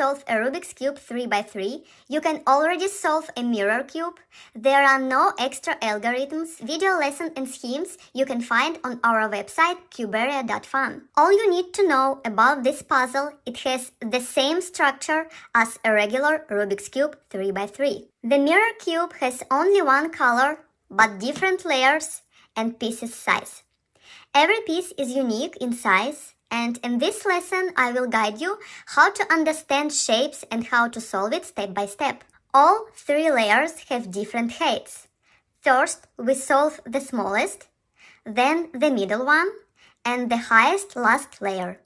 solve a Rubik's Cube 3x3, you can already solve a mirror cube. There are no extra algorithms, video lessons and schemes you can find on our website CubeArea.FUN. All you need to know about this puzzle, it has the same structure as a regular Rubik's Cube 3x3. The mirror cube has only one color, but different layers and pieces size. Every piece is unique in size, and in this lesson I will guide you how to understand shapes and how to solve it step by step. All three layers have different heights. First, we solve the smallest, then the middle one, and the highest last layer.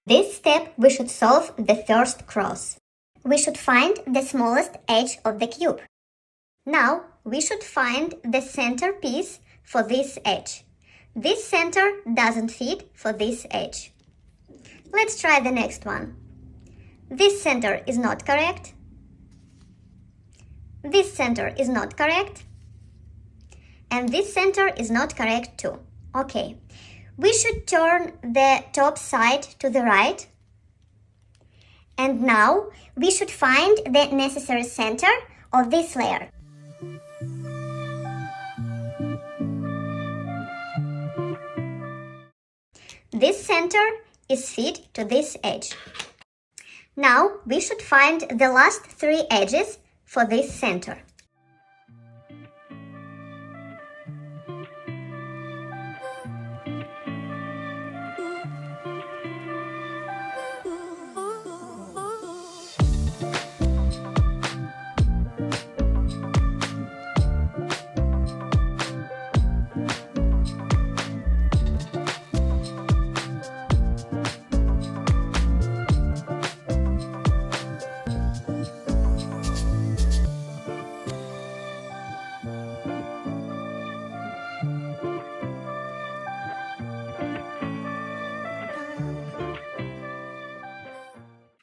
This step we should solve the first cross. We should find the smallest edge of the cube. Now we should find the center piece for this edge. This center doesn't fit for this edge. Let's try the next one. This center is not correct. This center is not correct. And this center is not correct too. Okay. We should turn the top side to the right. And now we should find the necessary center of this layer. This center is fit to this edge. Now we should find the last three edges for this center.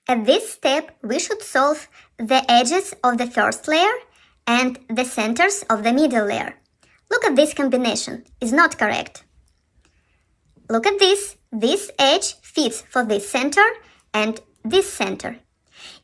At this step, we should solve the edges of the first layer and the centers of the middle layer. Look at this combination, it's not correct. Look at this, this edge fits for this center and this center.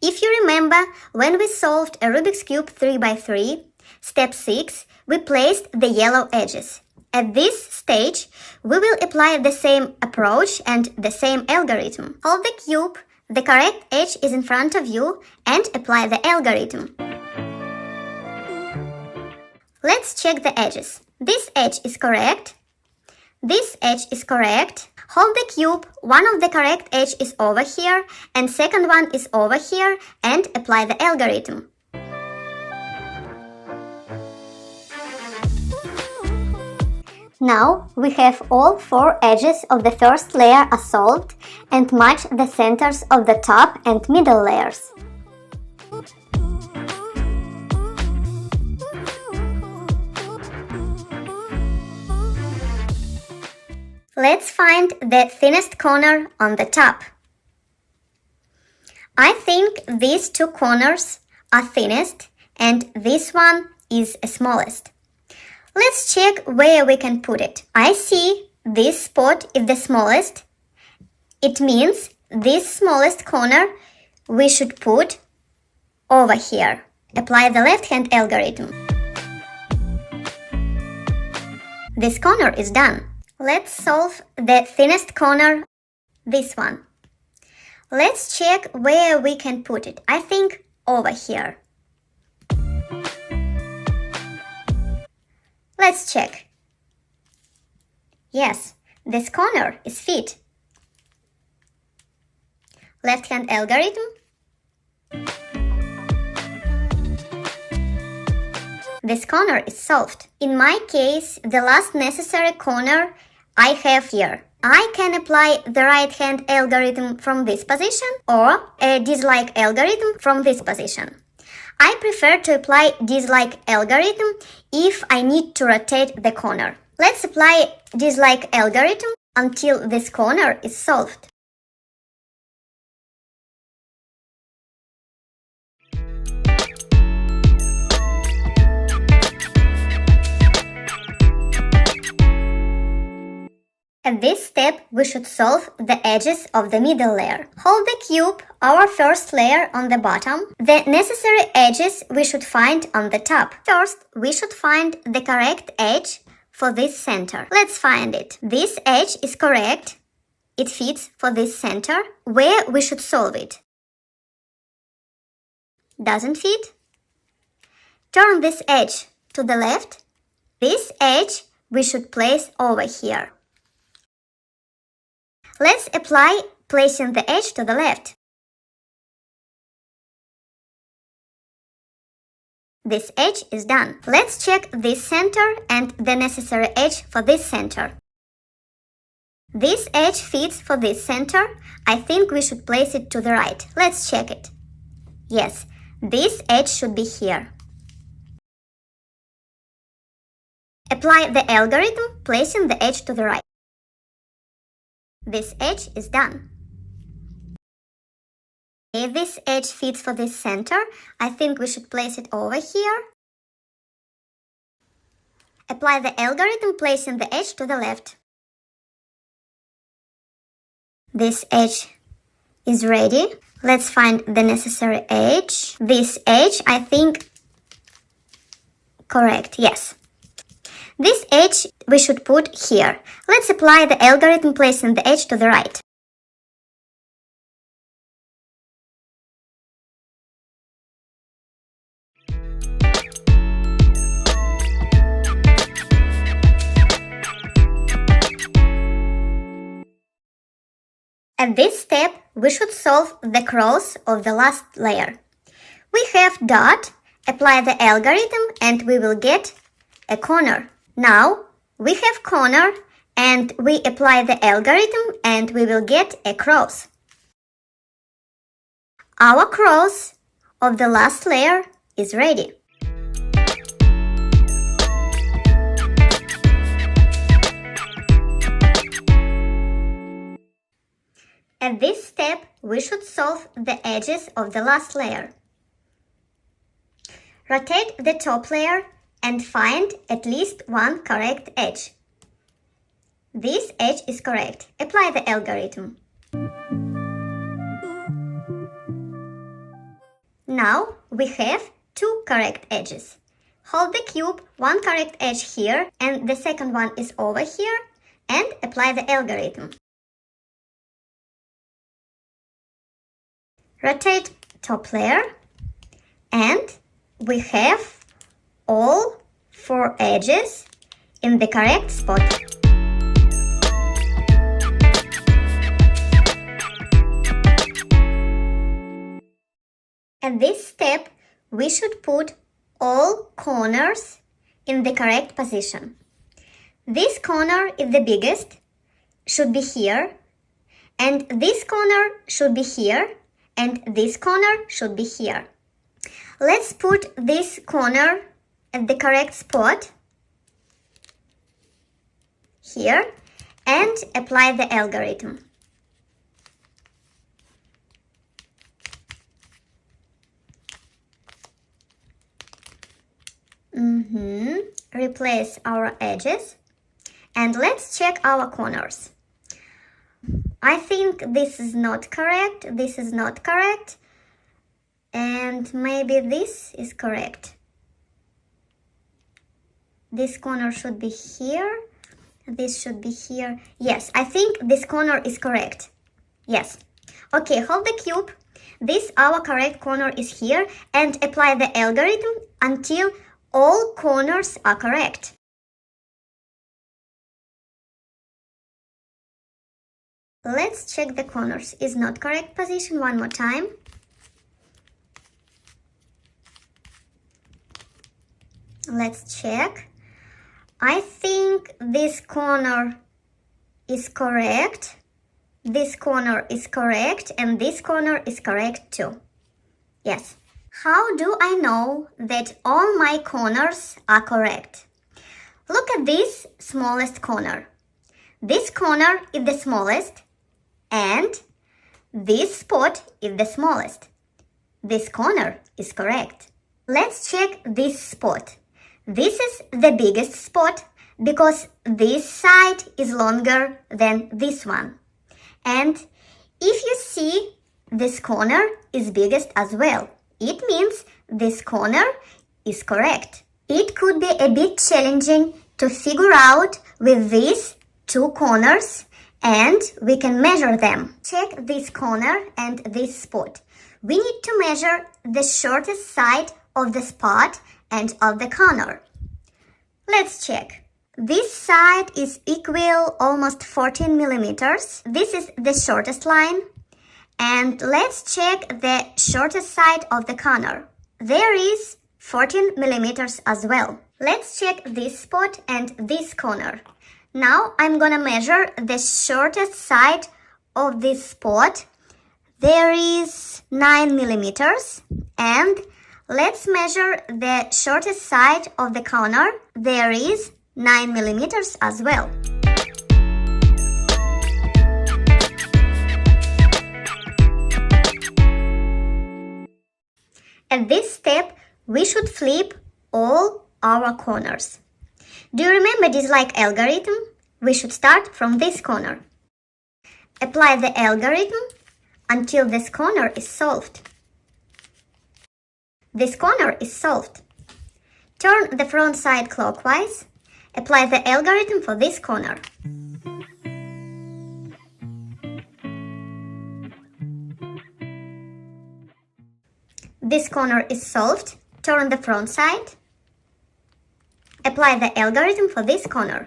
If you remember, when we solved a Rubik's Cube 3x3, step 6, we placed the yellow edges. At this stage, we will apply the same approach and the same algorithm. Hold the cube. The correct edge is in front of you and apply the algorithm. Let's check the edges. This edge is correct. This edge is correct. Hold the cube. One of the correct edge is over here and second one is over here and apply the algorithm. Now we have all four edges of the first layer are solved and match the centers of the top and middle layers. Let's find the thinnest corner on the top. I think these two corners are thinnest and this one is smallest. Let's check where we can put it. I see this spot is the smallest. It means this smallest corner we should put over here. Apply the left-hand algorithm. This corner is done. Let's solve the thinnest corner, this one. Let's check where we can put it. I think over here. Let's check. Yes, this corner is fit. Left-hand algorithm. This corner is solved. In my case, the last necessary corner I have here. I can apply the right-hand algorithm from this position or a dislike algorithm from this position. I prefer to apply dislike algorithm if I need to rotate the corner. Let's apply dislike algorithm until this corner is solved. At this step, we should solve the edges of the middle layer. Hold the cube, our first layer, on the bottom. The necessary edges we should find on the top. First, we should find the correct edge for this center. Let's find it. This edge is correct. It fits for this center. Where we should solve it? Doesn't fit? Turn this edge to the left. This edge we should place over here. Let's apply placing the edge to the left. This edge is done. Let's check this center and the necessary edge for this center. This edge fits for this center. I think we should place it to the right. Let's check it. Yes, this edge should be here. Apply the algorithm, placing the edge to the right. This edge is done. If this edge fits for this center, I think we should place it over here. Apply the algorithm, placing the edge to the left. This edge is ready. Let's find the necessary edge. This edge, I think, correct, yes. This edge we should put here. Let's apply the algorithm, placing the edge to the right. At this step, we should solve the cross of the last layer. We have dot, apply the algorithm, and we will get a corner. Now, we have corner, and we apply the algorithm, and we will get a cross. Our cross of the last layer is ready. At this step, we should solve the edges of the last layer. Rotate the top layer and find at least one correct edge. This edge is correct. Apply the algorithm. Now we have two correct edges. Hold the cube, one correct edge here and the second one is over here, and apply the algorithm. Rotate top layer and we have all four edges in the correct spot. At this step, we should put all corners in the correct position. This corner is the biggest, should be here, and this corner should be here, and this corner should be here. Let's put this corner at the correct spot, here, and apply the algorithm. Replace our edges, and let's check our corners. I think this is not correct, this is not correct, and maybe this is correct. This corner should be here, this should be here. Yes, I think this corner is correct. Yes. Okay, hold the cube. This our correct corner is here, and apply the algorithm until all corners are correct. Let's check the corners. Is not correct position one more time. Let's check. I think this corner is correct. This corner is correct, and this corner is correct too. Yes. How do I know that all my corners are correct? Look at this smallest corner. This corner is the smallest, and this spot is the smallest. This corner is correct. Let's check this spot. This is the biggest spot. because this side is longer than this one. And if you see this corner is biggest as well, it means this corner is correct. It could be a bit challenging to figure out with these two corners, and we can measure them. Check this corner and this spot. We need to measure the shortest side of the spot and of the corner. Let's check. This side is equal almost 14 millimeters. This is the shortest line. And let's check the shortest side of the corner. There is 14 millimeters as well. Let's check this spot and this corner. Now I'm gonna measure the shortest side of this spot. There is 9 millimeters. And let's measure the shortest side of the corner. There is 9 millimeters as well. At this step, we should flip all our corners. Do you remember this like algorithm? We should start from this corner. Apply the algorithm until this corner is solved. This corner is solved. Turn the front side clockwise. Apply the algorithm for this corner. This corner is solved. Turn the front side. Apply the algorithm for this corner.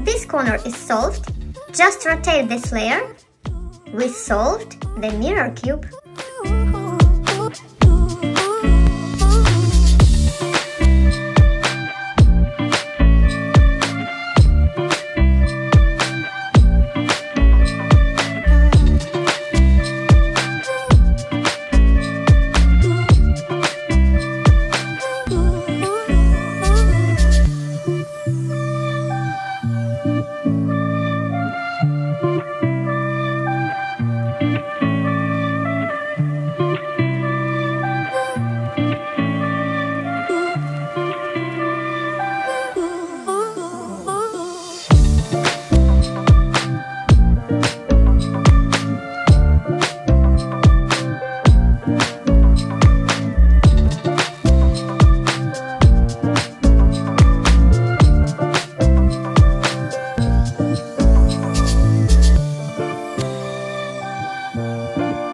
This corner is solved. Just rotate this layer. We solved the mirror cube.